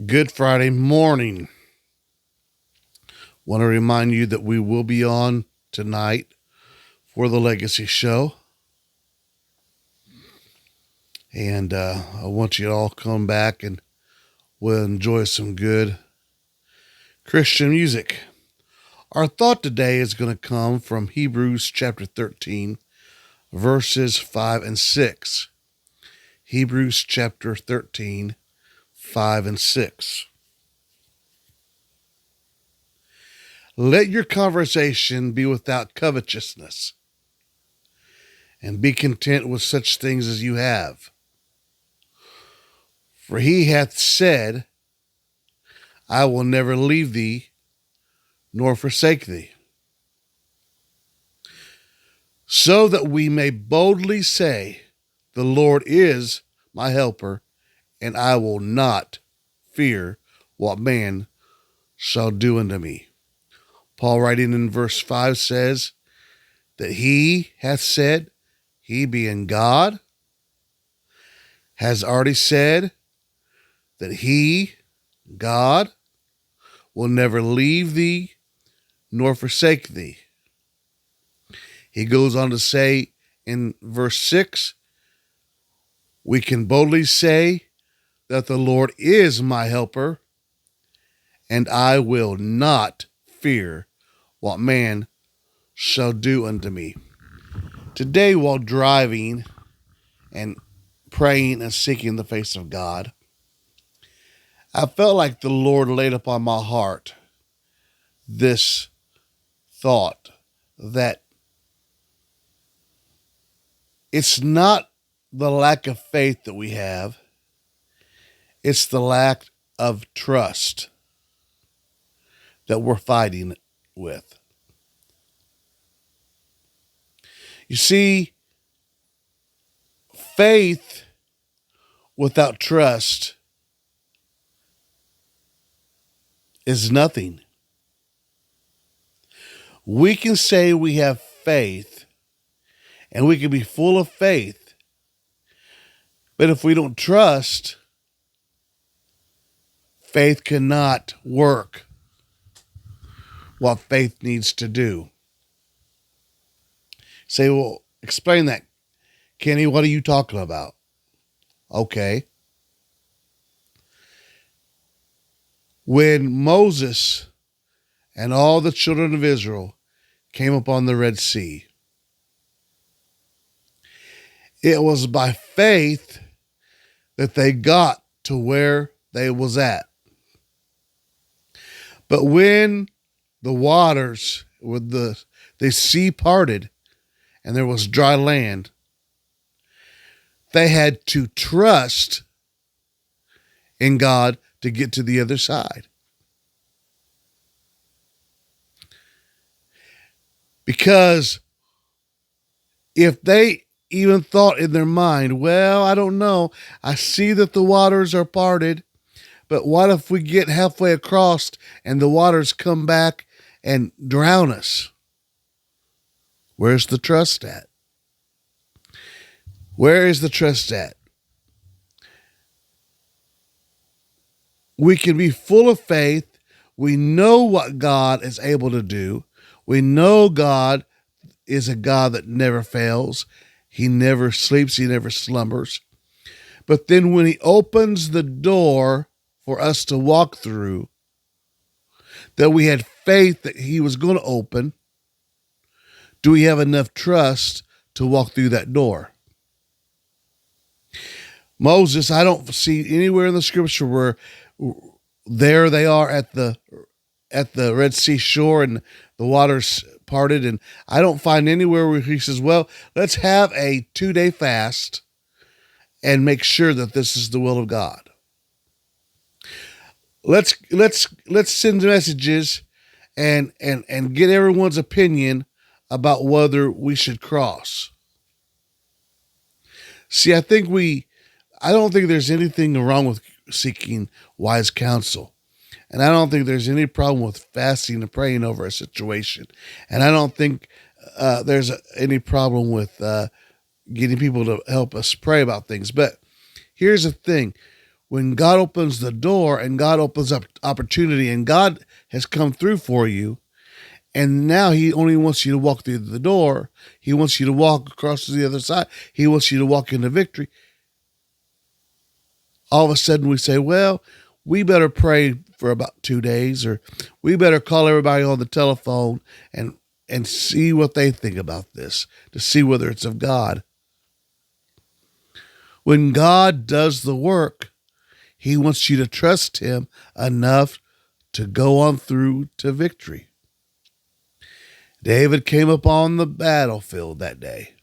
Good Friday morning. Want to remind you that we will be on tonight for the Legacy Show. And I want you to all come back and we'll enjoy some good Christian music. Our thought today is going to come from Hebrews chapter 13, verses 5 and 6. Hebrews chapter 13, 5 and 6. Let your conversation be without covetousness, and be content with such things as you have. For he hath said, I will never leave thee, nor forsake thee. So that we may boldly say, the Lord is my helper, and I will not fear what man shall do unto me. Paul, writing in verse 5, says that he hath said, he being God, has already said that he, God, will never leave thee nor forsake thee. He goes on to say in verse 6, we can boldly say that the Lord is my helper, and I will not fear what man shall do unto me. Today, while driving and praying and seeking the face of God, I felt like the Lord laid upon my heart this thought that it's not the lack of faith that we have, it's the lack of trust that we're fighting with. You see, faith without trust is nothing. We can say we have faith, and we can be full of faith, but if we don't trust, faith cannot work what faith needs to do. Say, well, explain that. Kenny, what are you talking about? Okay. When Moses and all the children of Israel came upon the Red Sea, it was by faith that they got to where they was at. But when the waters, with the sea parted and there was dry land, they had to trust in God to get to the other side. Because if they even thought in their mind, well, I don't know, I see that the waters are parted, but what if we get halfway across and the waters come back and drown us? Where's the trust at? Where is the trust at? We can be full of faith. We know what God is able to do. We know God is a God that never fails. He never sleeps. He never slumbers. But then when he opens the door for us to walk through, that we had faith that he was going to open, do we have enough trust to walk through that door? Moses, I don't see anywhere in the scripture where there they are at the Red Sea shore and the waters parted, and I don't find anywhere where he says, well, let's have a 2-day fast and make sure that this is the will of God. Let's send messages and get everyone's opinion about whether we should cross. See, I don't think there's anything wrong with seeking wise counsel. And I don't think there's any problem with fasting and praying over a situation. And I don't think there's any problem with getting people to help us pray about things. But here's the thing. when God opens the door and God opens up opportunity and God has come through for you, and now he only wants you to walk through the door. He wants you to walk across to the other side. He wants you to walk into victory. All of a sudden we say, well, we better pray for about 2 days, or we better call everybody on the telephone and see what they think about this, to see whether it's of God. When God does the work, he wants you to trust him enough to go on through to victory. David came upon the battlefield that day.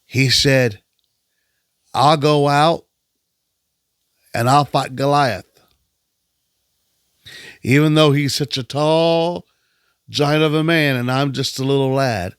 He said, I'll go out and I'll fight Goliath. Even though he's such a tall giant of a man and I'm just a little lad,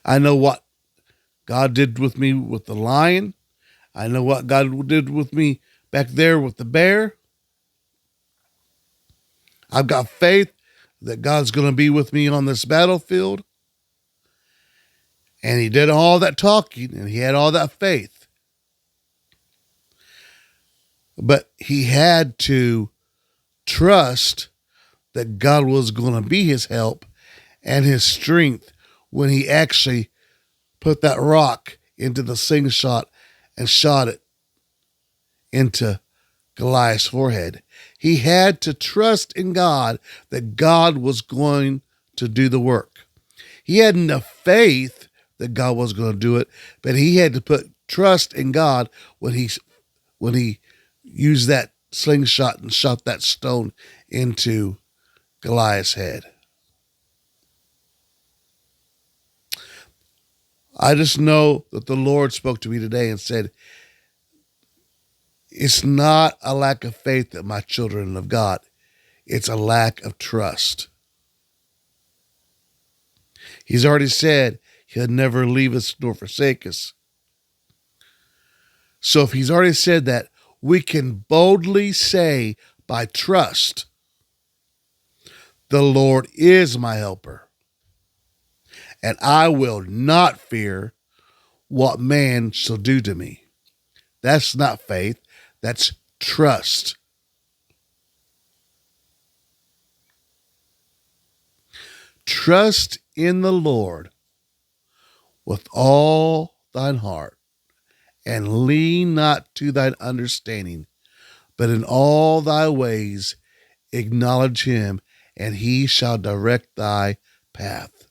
I know what God did with me with the lion. I know what God did with me back there with the bear. I've got faith that God's going to be with me on this battlefield. And he did all that talking and he had all that faith. But he had to trust that God was going to be his help and his strength when he actually put that rock into the slingshot and shot it into Goliath's forehead. He had to trust in God that God was going to do the work. He had enough faith that God was going to do it, but he had to put trust in God when he used that slingshot and shot that stone into Goliath's head. I just know that the Lord spoke to me today and said, it's not a lack of faith that my children have got. It's a lack of trust. He's already said he'll never leave us nor forsake us. So if he's already said that, we can boldly say by trust, the Lord is my helper, and I will not fear what man shall do to me. That's not faith. That's trust. Trust in the Lord with all thine heart, and lean not to thine understanding, but in all thy ways acknowledge him, and he shall direct thy path.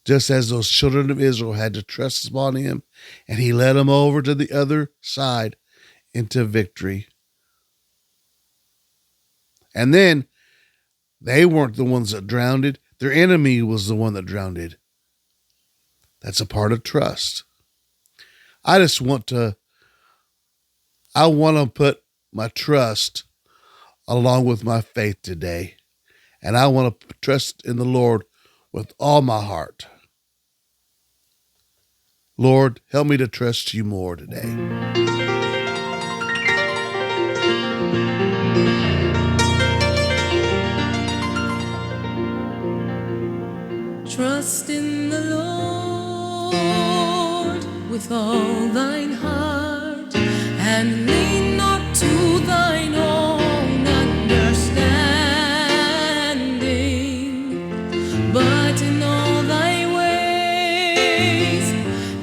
Just as those children of Israel had to trust upon him, and he led them over to the other side into victory. And then they weren't the ones that drowned. Their enemy was the one that drowned. That's a part of trust. I want to put my trust along with my faith today. And I want to trust in the Lord with all my heart. Lord, help me to trust you more today. Trust in the Lord with all thine heart, and lean not to thine own understanding, but in all thy ways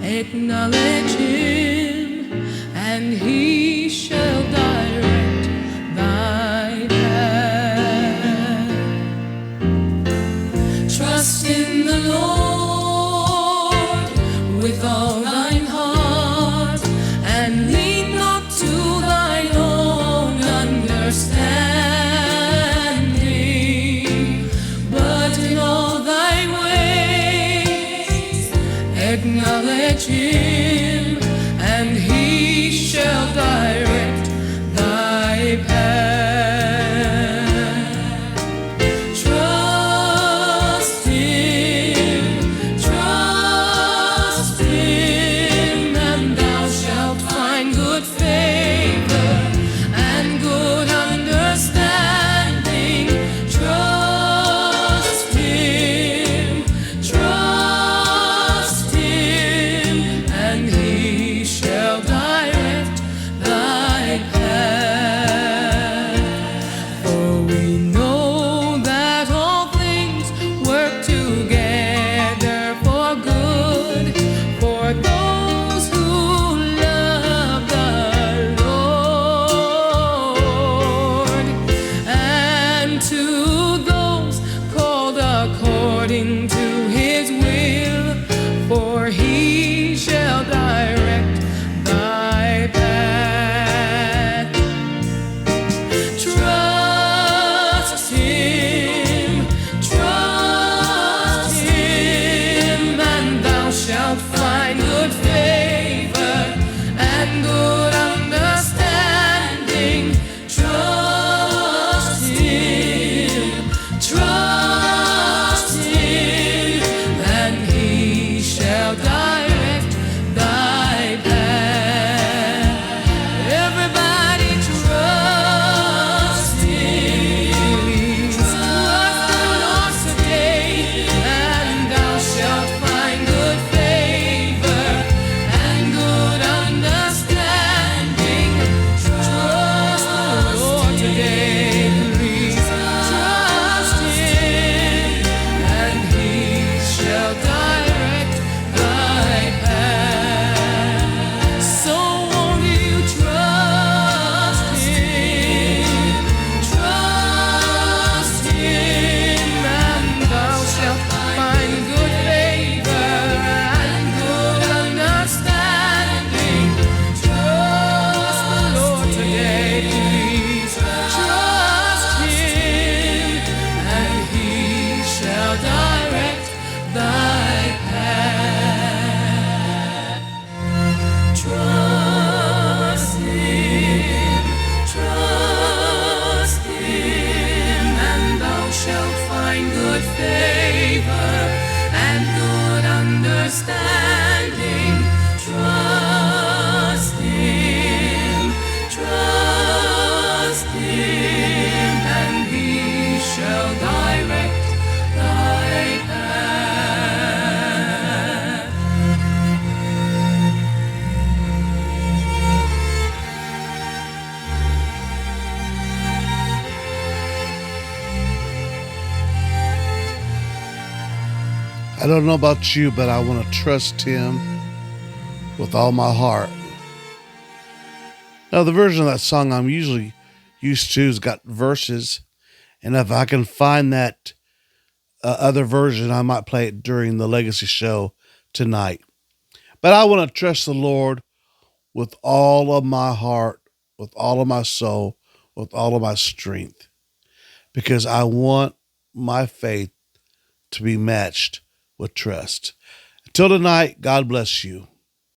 acknowledge him, and he shall direct thy path. Trust in the Lord with all thine heart, and lean not to thine own understanding, but in all thy ways acknowledge him, and he shall direct thy path. Shall die. I don't know about you, but I want to trust him with all my heart. Now, the version of that song I'm usually used to has got verses, and if I can find that other version, I might play it during the Legacy show tonight. But I want to trust the Lord with all of my heart, with all of my soul, with all of my strength, because I want my faith to be matched with trust. Until tonight, God bless you.